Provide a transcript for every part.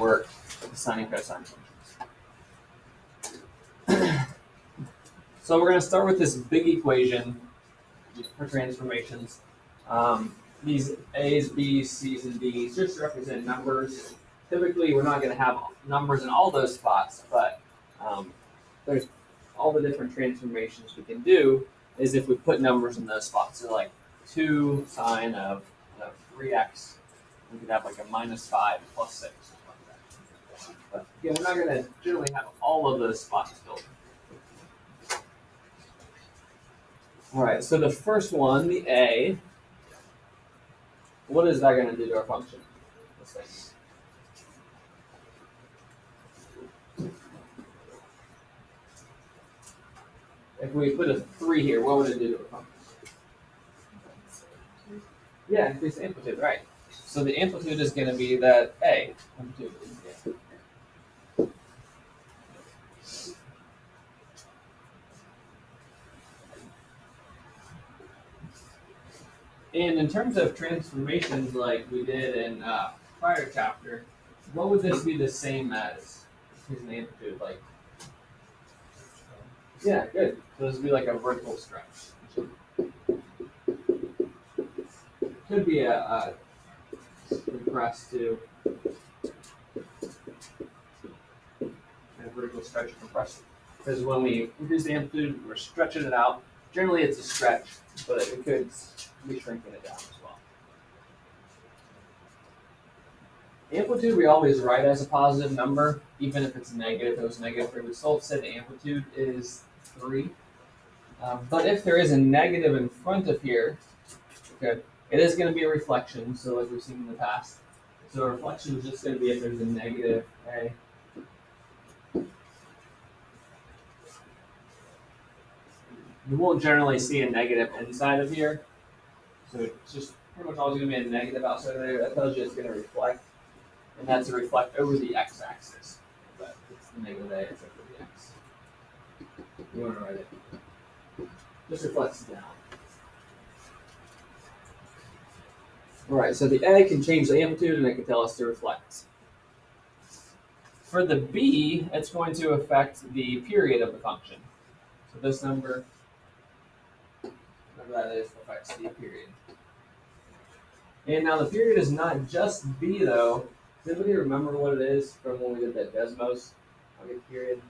work with the sine and cosine functions. So we're going to start with this big equation for transformations. These A's, B's, C's, and D's just represent numbers. Typically, we're not going to have numbers in all those spots, but there's all the different transformations we can do is if we put numbers in those spots. So like 2 sine of 3x, we could have like a -5 plus 6. But again, we're not going to generally have all of those spots filled. All right, so the first one, the A, what is that going to do to our function? Let's see. If we put a 3 here, what would it do to our function? Yeah, increase the amplitude, right. So the amplitude is going to be that A. Amplitude is A. And in terms of transformations like we did in prior chapter, what would this be the same as? Here's an amplitude, like. Yeah, good. So this would be like a vertical stretch. Could be a compressed too. And a vertical stretch compressed. Because when we increase the amplitude, we're stretching it out. Generally, it's a stretch, but it could be shrinking it down as well. Amplitude we always write as a positive number, even if it's negative. If it was -3, we still say the amplitude is 3. But if there is a negative in front of here, okay, it is going to be a reflection, so like we've seen in the past. So a reflection is just going to be if there's a negative A. You won't generally see a negative inside of here. So it's just pretty much always going to be a negative outside of there. That tells you it's going to reflect. And that's a reflect over the x-axis. But it's the negative A, it's over the x. You want to write it. Just reflects down. Alright, so the A can change the amplitude and it can tell us to reflect. For the B, it's going to affect the period of the function. So this number, whatever that is, affects the period. And now the period is not just B though. Does anybody remember what it is from when we did that Desmos? Period.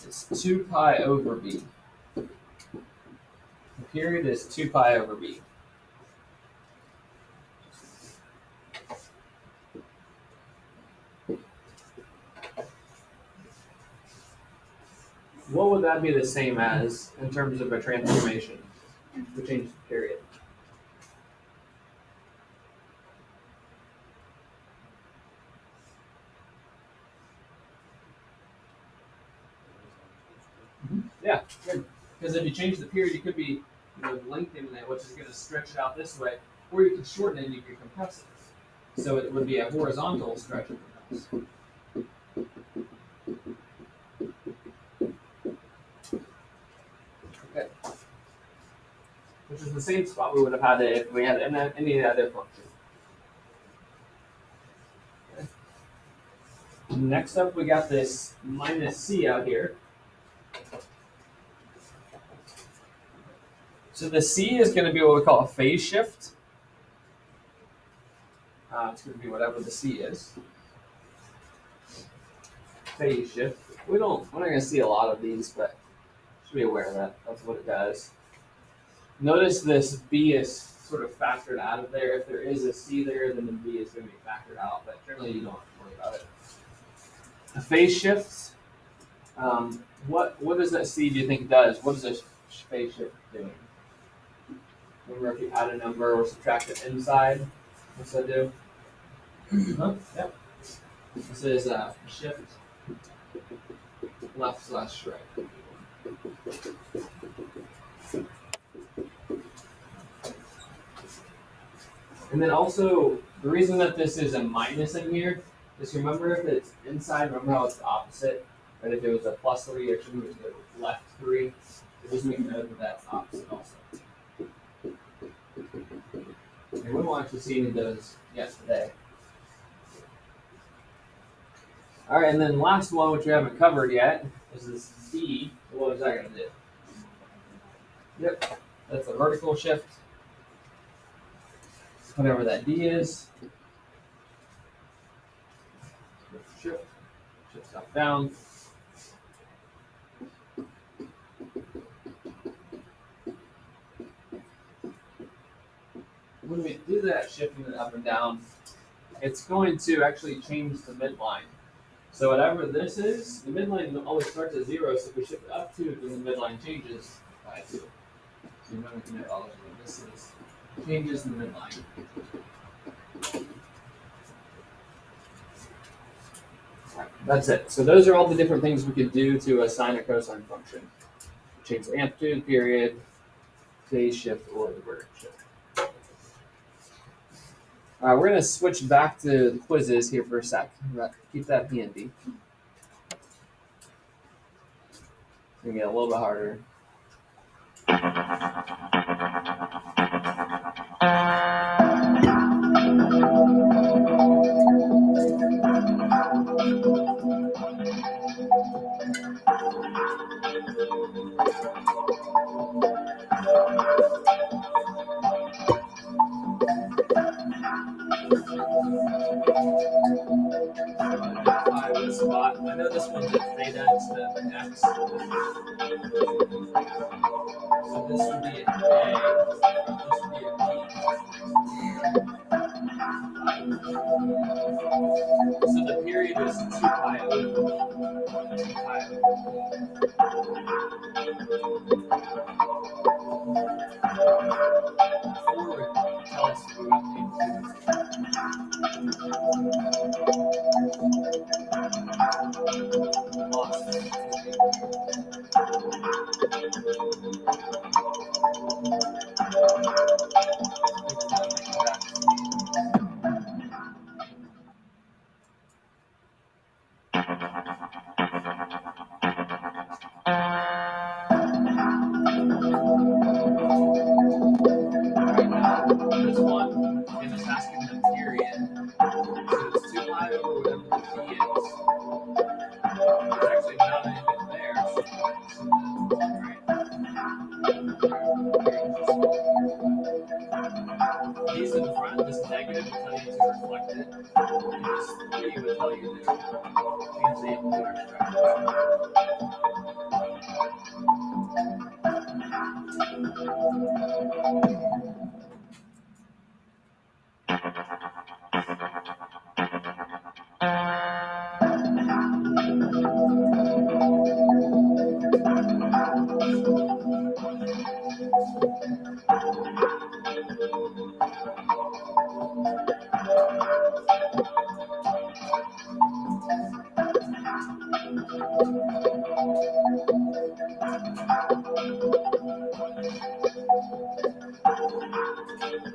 It's 2 pi over B. The period is 2 pi over B. What would that be the same as in terms of a transformation to change the period? Yeah, good. Because if you change the period, you could be lengthening it, which is going to stretch it out this way, or you could shorten it and you could compress it. So it would be a horizontal stretch and compress. Okay. Which is the same spot we would have had if we had any other function. Okay. Next up, we got this minus C out here. So the C is going to be what we call a phase shift. It's going to be whatever the C is. Phase shift. We're not going to see a lot of these, but should be aware of that. That's what it does. Notice this B is sort of factored out of there. If there is a C there, then the B is going to be factored out, but generally you don't have to worry about it. The phase shifts. What does that C do you think does? What is a phase shift doing? Remember if you add a number or subtract it inside, what's that do? Yep. This is shift left/right. And then also, the reason that this is a minus in here is remember if it's inside, remember how it's the opposite? Right? If it was a +3, it should move to the left 3. It just make note that that's opposite also. And we won't actually see any of those yesterday. All right, and then last one, which we haven't covered yet, is this D. What is that going to do? Yep, that's a vertical shift. Whatever that D is. Shift stuff down. When we do that shifting it up and down, it's going to actually change the midline. So whatever this is, the midline always starts at 0, so if we shift it up 2, then the midline changes by 2. So remember to know what this is. Changes the midline. That's it. So those are all the different things we could do to a sine or cosine function. Change the amplitude, period, phase shift, or the vertical shift. All right, we're going to switch back to the quizzes here for a sec. Keep that handy. It's going to get a little bit harder. Identify what spot. I know this one's at theta instead of x. So this would be an A. This would be a B. So the period is 2 pi over 2 pi over 4 would tell us we got the this one, and it's asking the period. So it's 2 pi over whatever the p is. There's actually not anything there. These in front, this negative will tell you to reflect it. And this 3 would tell you to change the amplitude or spectrum.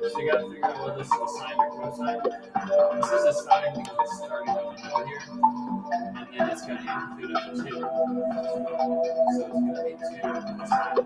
So you gotta figure out whether this is a sine or cosine. This is a sine because it's starting in the middle here, and then it's got an amplitude of 2. So it's gonna be 2 sine.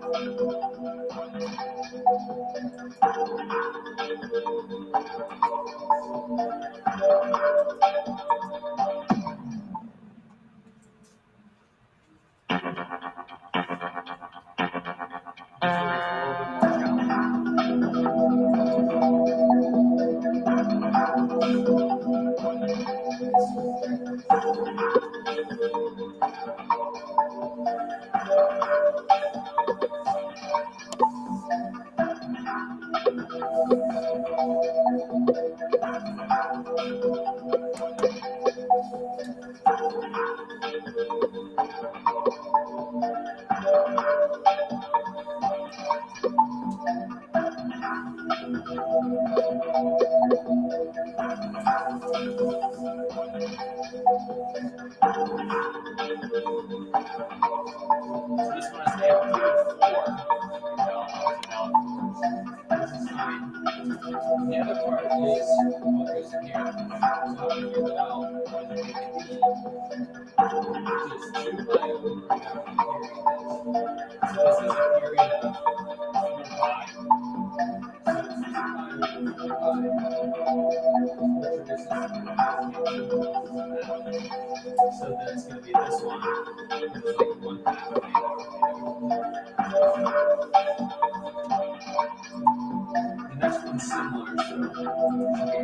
So this one has the amplitude of 4. This is sine. And the other part is what goes in here. So how do you figure that out? Which is 2 pi over whatever the period is. So this is a period of 4 pi. So it's 2 pi over 4 pi. reduces so then it's going to be this one, which is like 1/2 of theta over theta. The next one's similar, so it should be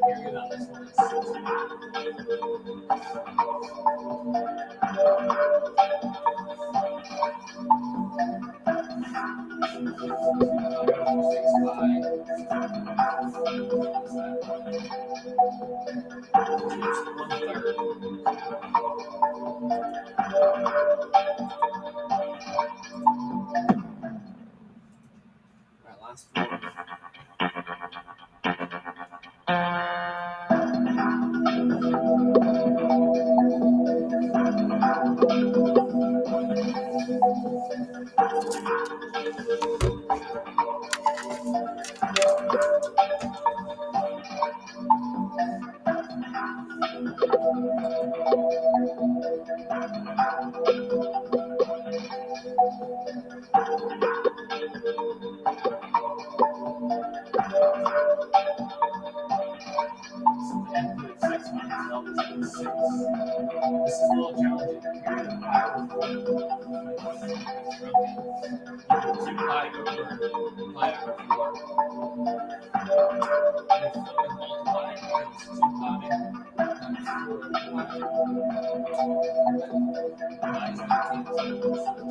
period on this one is 6. Alright, last one. This is a little challenging. Period of pi over 4. 2 pi over pi over 4. And if we multiply it, it's 2 pi times 4 pi. Pi is 19, so it's 8.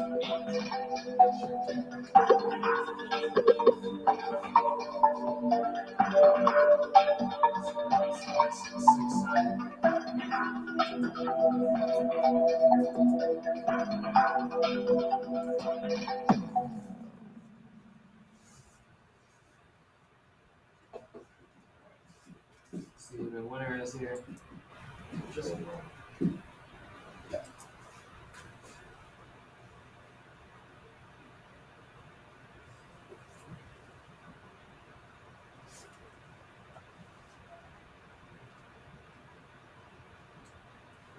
That's your 6 sine. See the winner is here. Just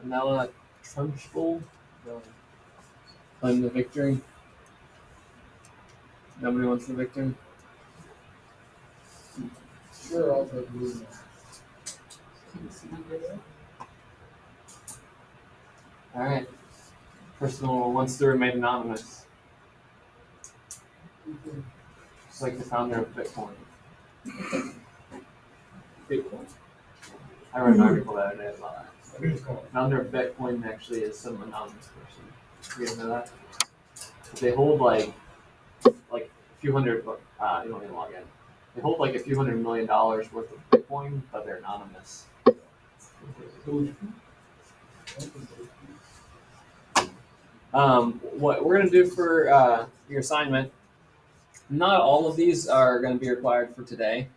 Nella Trunchbull claim the victory. Nobody wants the victory. Sure, I'll take blue. All right. Person who wants to remain anonymous. Just like the founder of Bitcoin. Bitcoin. I read an article the other day about that. Bitcoin. Founder of Bitcoin actually is some anonymous person. You guys know that? They hold like a few hundred. You don't need to log in. They hold like a few $100 million worth of Bitcoin, but they're anonymous. What we're gonna do for your assignment? Not all of these are going to be required for today.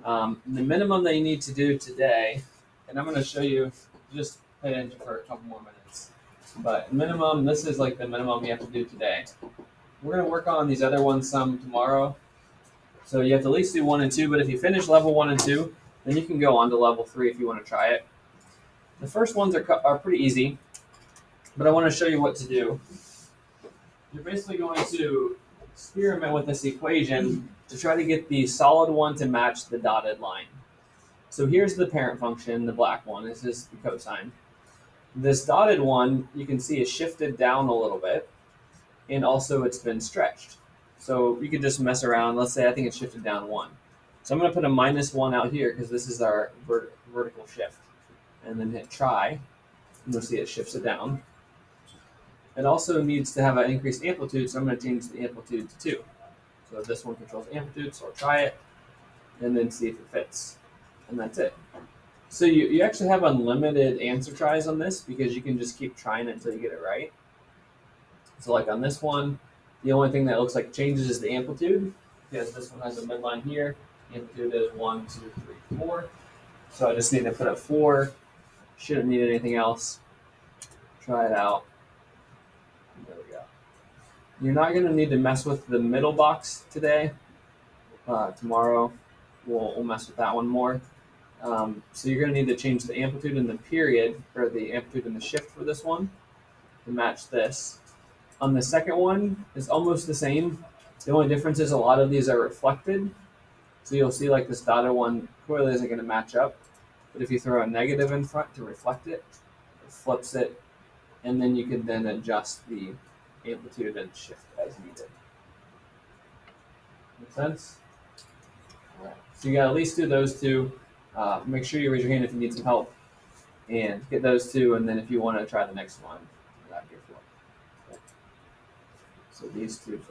The minimum that you need to do today, and I'm going to show you. Just pay attention for a couple more minutes. But minimum, this is like the minimum you have to do today. We're going to work on these other ones some tomorrow. So you have to at least do 1 and 2, but if you finish level 1 and 2, then you can go on to level 3 if you want to try it. The first ones are pretty easy, but I want to show you what to do. You're basically going to experiment with this equation to try to get the solid one to match the dotted line. So here's the parent function, the black one. This is the cosine. This dotted one, you can see, is shifted down a little bit, and also it's been stretched. So you could just mess around. Let's say I think it's shifted down 1. So I'm going to put a -1 out here because this is our vertical shift. And then hit try, and you'll see it shifts it down. It also needs to have an increased amplitude, so I'm going to change the amplitude to 2. So this one controls amplitude, so I'll try it, and then see if it fits. And that's it. So you actually have unlimited answer tries on this because you can just keep trying it until you get it right. So like on this one, the only thing that looks like changes is the amplitude, because this one has a midline here. Amplitude is 1, 2, 3, 4. So I just need to put a 4. Shouldn't need anything else. Try it out. There we go. You're not going to need to mess with the middle box today. Tomorrow we'll mess with that one more. So you're going to need to change the amplitude and the period, or the amplitude and the shift for this one to match this. On the second one, it's almost the same. The only difference is a lot of these are reflected. So you'll see like this dotted one clearly isn't going to match up. But if you throw a negative in front to reflect it, it flips it, and then you can then adjust the amplitude and shift as needed. Make sense? All right. So you got to at least do those two. Make sure you raise your hand if you need some help, and get those two. And then if you want to try the next one, go for it. So these two.